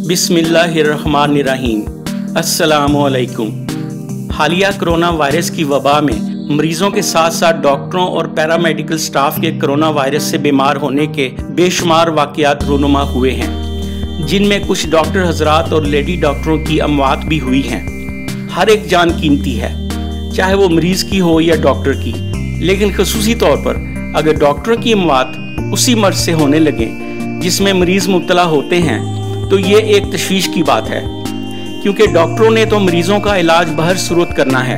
बिस्मिल्लाहिर्रहमानिर्रहीम। अस्सलामुअलैकुम। हालिया कोरोना वायरस की वबा में मरीजों के साथ साथ डॉक्टरों और पैरामेडिकल स्टाफ के कोरोना वायरस से बीमार होने के बेशुमार वाक़यात रूनुमा हुए हैं, जिनमें कुछ डॉक्टर हजरात और लेडी डॉक्टरों की अमवात भी हुई हैं। हर एक जान कीमती है, चाहे वो मरीज़ की हो या डॉक्टर की, लेकिन खसूसी तौर पर अगर डॉक्टरों की अमवात उसी मर्ज से होने लगे जिसमें मरीज़ मुब्तला होते हैं तो ये एक तशवीश की बात है, क्योंकि डॉक्टरों ने तो मरीजों का इलाज बहर सूरत करना है,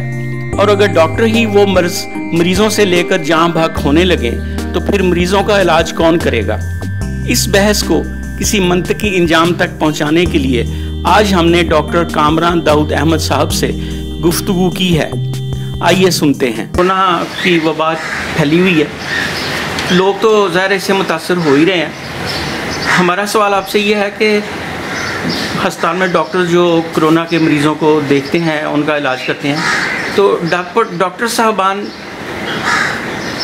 और अगर डॉक्टर ही वो मर्ज मरीजों से लेकर जान भाग होने लगे तो फिर मरीजों का इलाज कौन करेगा। इस बहस को किसी मंतकी इंजाम तक पहुंचाने के लिए आज हमने डॉक्टर कामरान दाऊद अहमद साहब से गुफ्तगू की है। आइए सुनते हैं। कोरोना की वबा फैली हुई है, लोग तो ज़ाहिर इससे मुतासर हो ही रहे हैं। हमारा सवाल आपसे ये है कि अस्पताल में डॉक्टर जो कोरोना के मरीज़ों को देखते हैं, उनका इलाज करते हैं, तो डॉक्टर साहबान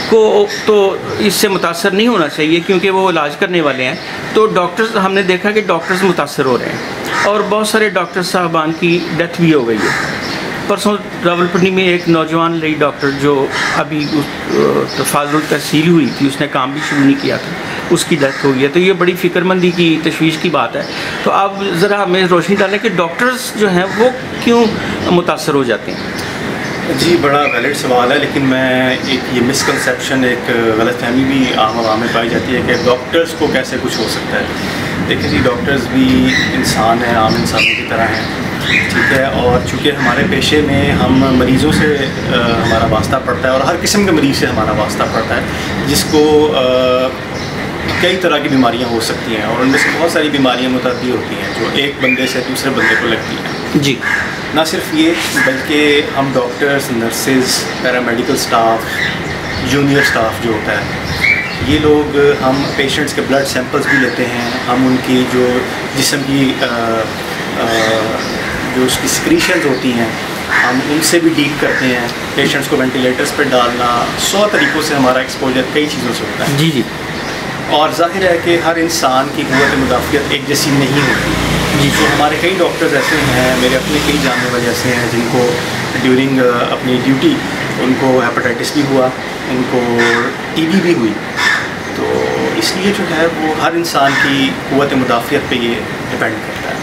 को तो इससे मुतासर नहीं होना चाहिए क्योंकि वो इलाज करने वाले हैं। तो डॉक्टर्स, हमने देखा कि डॉक्टर्स मुतासर हो रहे हैं और बहुत सारे डॉक्टर साहबान की डेथ भी हो गई है। परसों रावलपिंडी में एक नौजवान लेडी डॉक्टर जो अभी तफाजुल तहसील हुई थी, उसने काम भी शुरू नहीं किया था, उसकी डेथ हो गई है। तो ये बड़ी फ़िक्रमंदी की तशवीश की बात है। तो आप ज़रा हमें रोशनी डालें कि डॉक्टर्स जो हैं वो क्यों मुतासर हो जाते हैं। जी, बड़ा वैलिड सवाल है, लेकिन मैं ये मिसकंसेप्शन, एक गलतफहमी भी आम आवाम में पाई जाती है कि डॉक्टर्स को कैसे कुछ हो सकता है। देखिए जी, डॉक्टर्स भी इंसान हैं, आम इंसानों की तरह हैं, ठीक है। और चूँकि हमारे पेशे में हम मरीज़ों से हमारा वास्ता पड़ता है और हर किस्म के मरीज़ से हमारा वास्ता पड़ता है, जिसको कई तरह की बीमारियां हो सकती हैं, और उनमें से बहुत सारी बीमारियां मुतअद्दी होती हैं जो एक बंदे से दूसरे बंदे को लगती हैं। जी, ना सिर्फ ये, बल्कि हम doctors, nurses, paramedical staff, junior staff जो होता है, ये लोग, हम पेशेंट्स के ब्लड सैंपल्स भी लेते हैं, हम उनकी जो जिस्म की जो उसकी सिक्रीशंस होती हैं, हम उनसे भी डील करते हैं। पेशेंट्स को वेंटिलेटर्स पर डालना, 100 तरीक़ों से हमारा एक्सपोजर कई चीज़ों से होता है। जी जी। और ज़ाहिर है कि हर इंसान की क़ुव्वत मुदाफ़ियत एक जैसी नहीं होती जी। तो हमारे कई डॉक्टर्स ऐसे हैं, मेरे अपने कई जानने वाले ऐसे हैं, जिनको ड्यूरिंग अपनी ड्यूटी उनको हेपेटाइटिस भी हुआ, उनको टीबी भी हुई। तो इसलिए जो है वो हर इंसान की क़ुव्वत मुदाफ़ियत पे ये डिपेंड करता है।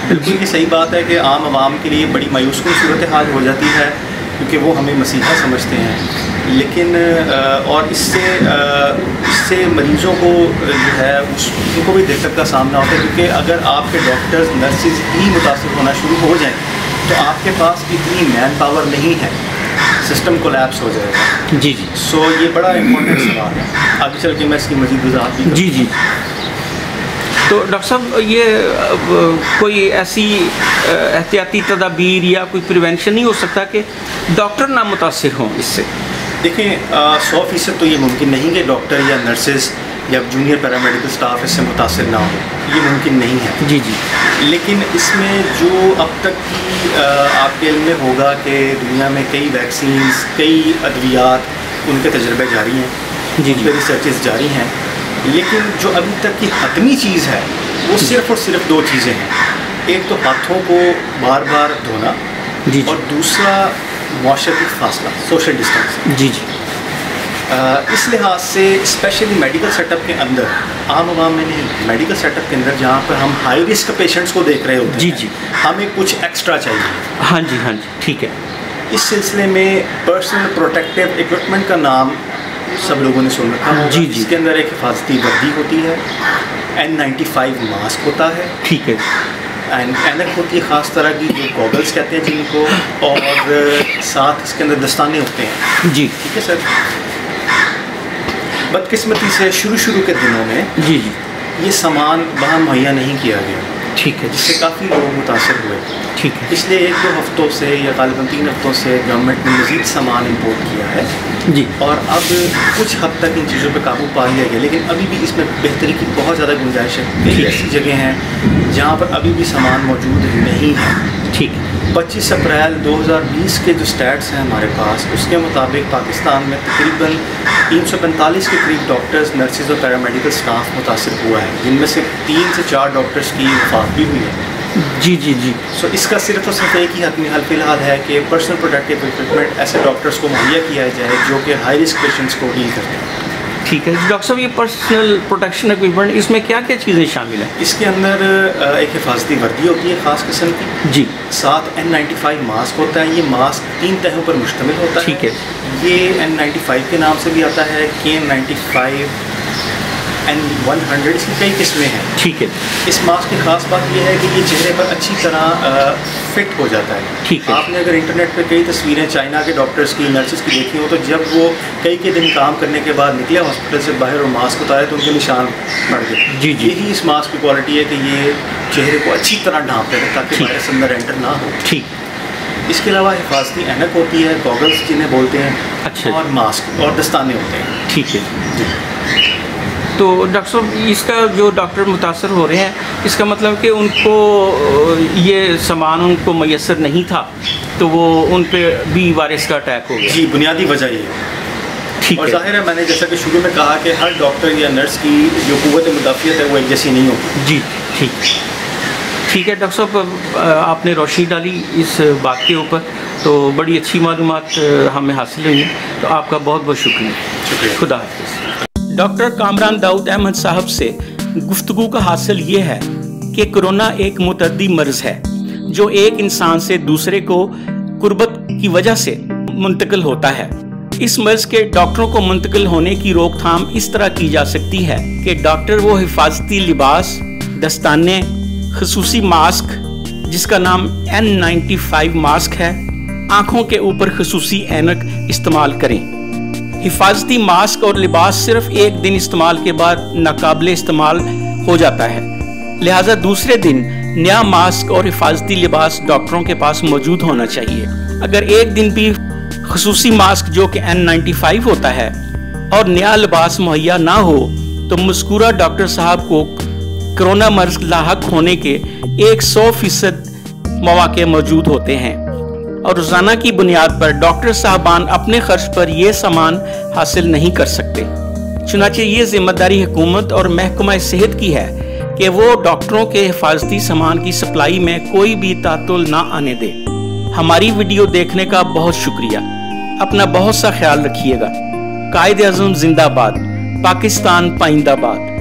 बिल्कुल ये सही बात है कि आम आवाम के लिए बड़ी मायूस कुन सूरत हाल हो जाती है, क्योंकि वो हमें मसीहा समझते हैं, लेकिन और इससे मरीज़ों को जो है उनको भी दिक्कत का सामना होता है, क्योंकि अगर आपके डॉक्टर्स, नर्सेज ही मुतासिर होना शुरू हो जाएं तो आपके पास इतनी मैन पावर नहीं है, सिस्टम कोलैप्स हो जाएगा। जी जी। सो ये बड़ा इम्पोर्टेंट सवाल है, आगे चल के मैं इसकी मज़ीद वज़ाहत भी। जी जी। तो डॉक्टर साहब, ये कोई ऐसी एहतियाती तदाबीर या कोई प्रिवेंशन नहीं हो सकता कि डॉक्टर ना मुतासिर हों इससे? देखें, 100% तो ये मुमकिन नहीं कि डॉक्टर या नर्सेज या जूनियर पैरामेडिकल स्टाफ इससे मुतासिर ना हो, ये मुमकिन नहीं है। जी जी। लेकिन इसमें जो अब तक की आपके इल्म में होगा कि दुनिया में कई वैक्सीन्स, कई अद्वियात, उनके तजर्बे जारी हैं, जी जी, रिसर्चेस जारी हैं, लेकिन जो अभी तक की हतमी चीज़ है वो सिर्फ़ और सिर्फ 2 चीज़ें हैं। एक तो हाथों को बार बार धोना, जी, और दूसरा मुआशरती फासला, सोशल डिस्टेंस। जी जी। इस लिहाज से स्पेशली मेडिकल सेटअप के अंदर, आम आवाम में नहीं, मेडिकल सेटअप के अंदर जहाँ पर हम हाई रिस्क पेशेंट्स को देख रहे होते हैं, जी जी, हमें कुछ एक्स्ट्रा चाहिए। हाँ जी, हाँ जी, ठीक है। इस सिलसिले में पर्सनल प्रोटेक्टिव इक्विपमेंट का नाम सब लोगों ने सुन रखा है। जी जी। इसके अंदर एक हिफाजती वर्दी होती है, N95 मास्क होता है, ठीक है, ऐनक होती है ख़ास तरह की, जो गॉगल्स कहते हैं जिनको, और साथ इसके अंदर दस्ताने होते हैं। जी, ठीक है सर। बदकिस्मती से शुरू के दिनों में जी जी ये सामान वहाँ मुहैया नहीं किया गया, ठीक है, जिससे काफ़ी लोग मुतासर हुए, ठीक है। पिछले 1-2 हफ्तों से या ग़ालिबन 3 हफ्तों से गवर्नमेंट ने मज़ीद सामान इम्पोर्ट किया है जी, और अब कुछ हद तक इन चीज़ों पे काबू पा लिया गया, लेकिन अभी भी इसमें बेहतरी की बहुत ज़्यादा गुंजाइश है। कई ऐसी जगह हैं जहाँ पर अभी भी सामान मौजूद नहीं है, ठीक है। 25 اپریل 2020 کے جو سٹیٹس ہیں ہمارے پاس، اس کے مطابق پاکستان میں تقریباً 345 کے قریب ڈاکٹرز، نرسز اور پیرامیڈیکل سٹاف متاثر ہوا ہے، جن میں سے 3 سے 4 ڈاکٹرز کی وفات بھی ہوئی ہے۔ جی سو اس کا صرف اور صرف ایک ہی حتمی حل فی الحال ہے کہ پرسنل پروٹیکٹیو اکوپمنٹ ایسے ڈاکٹرز کو مہیا کیا جائے جو کہ ہائی رسک پیشنٹس کو ڈیل کرتے ہیں۔ ٹھیک ہے ڈاکٹر صاحب، یہ پرسنل پروٹیکشن اکوپمنٹ اس میں کیا کیا چیزیں شامل ہیں؟ اس کے اندر ایک حفاظتی وردی ہوتی ہے خاص قسم کی، جی، ساتھ N95 ماسک ہوتا ہے۔ یہ ماسک 3 تہوں پر مشتمل ہوتا ہے۔ ٹھیک ہے، یہ N95 کے نام سے بھی آتا ہے، KN95 N100، اس کی کئی قسمیں ہیں۔ ٹھیک ہے، اس ماسک کی خاص بات یہ ہے کہ یہ چہرے پر اچھی طرح فٹ ہو جاتا ہے۔ ٹھیک ہے، آپ نے اگر انٹرنیٹ پہ کئی تصویریں چائنا کے ڈاکٹرز کی، نرسز کی دیکھی ہو، تو جب وہ کئی دن کام کرنے کے بعد نکلے ہاسپٹل سے باہر اور ماسک اتارے تو ان کے نشان پڑ گئے۔ جی، یہی اس ماسک کی کوالٹی ہے کہ یہ چہرے کو اچھی طرح ڈھانپتے ہیں تاکہ وائرس اندر انٹر نہ ہو۔ ٹھیک، اس کے علاوہ حفاظتی اینک ہوتی ہے، گوگلز جنہیں بولتے ہیں، اچھا، اور ماسک اور دستانے ہوتے ہیں۔ ٹھیک ہے جی، تو ڈاکٹر صاحب اس کا جو ڈاکٹر متاثر ہو رہے ہیں، اس کا مطلب کہ ان کو یہ سامان ان کو میسر نہیں تھا تو وہ ان پہ بھی وائرس کا اٹیک ہو گیا؟ جی، بنیادی وجہ یہ ہے۔ ٹھیک اور ہے، ظاہر ہے میں نے جیسا کہ شروع میں کہا کہ ہر ڈاکٹر یا نرس کی جو قوت مدافعت ہے وہ ایک جیسی نہیں ہوتی۔ جی، ٹھیک ہے ڈاکٹر صاحب، آپ نے روشنی ڈالی اس بات کے اوپر، تو بڑی اچھی معلومات ہمیں حاصل ہوئی، تو آپ کا بہت بہت شکریہ۔ خدا حافظ۔ ڈاکٹر کامران داؤد احمد صاحب سے گفتگو کا حاصل یہ ہے کہ کرونا ایک متعدی مرض ہے جو ایک انسان سے دوسرے کو قربت کی وجہ سے منتقل ہوتا ہے۔ اس مرض کے ڈاکٹروں کو منتقل ہونے کی روک تھام اس طرح کی جا سکتی ہے کہ ڈاکٹر وہ حفاظتی لباس، دستانے، خصوصی ماسک جس کا نام N95 ماسک ہے، آنکھوں کے اوپر خصوصی اینک استعمال کریں۔ حفاظتی ماسک اور لباس صرف ایک دن استعمال کے بعد ناقابل استعمال ہو جاتا ہے، لہٰذا دوسرے دن نیا ماسک اور حفاظتی لباس ڈاکٹروں کے پاس موجود ہونا چاہیے۔ اگر ایک دن بھی خصوصی ماسک جو کہ N95 ہوتا ہے اور نیا لباس مہیا نہ ہو تو مذکورہ ڈاکٹر صاحب کو کرونا مرض لاحق ہونے کے 100% مواقع موجود ہوتے ہیں، اور روزانہ کی بنیاد پر ڈاکٹر صاحبان اپنے خرچ پر یہ سامان حاصل نہیں کر سکتے۔ چنانچہ یہ ذمہ داری حکومت اور محکمہ صحت کی ہے کہ وہ ڈاکٹروں کے حفاظتی سامان کی سپلائی میں کوئی بھی تعطل نہ آنے دے۔ ہماری ویڈیو دیکھنے کا بہت شکریہ۔ اپنا بہت سا خیال رکھیے گا۔ قائد اعظم زندہ باد، پاکستان پائندہ باد۔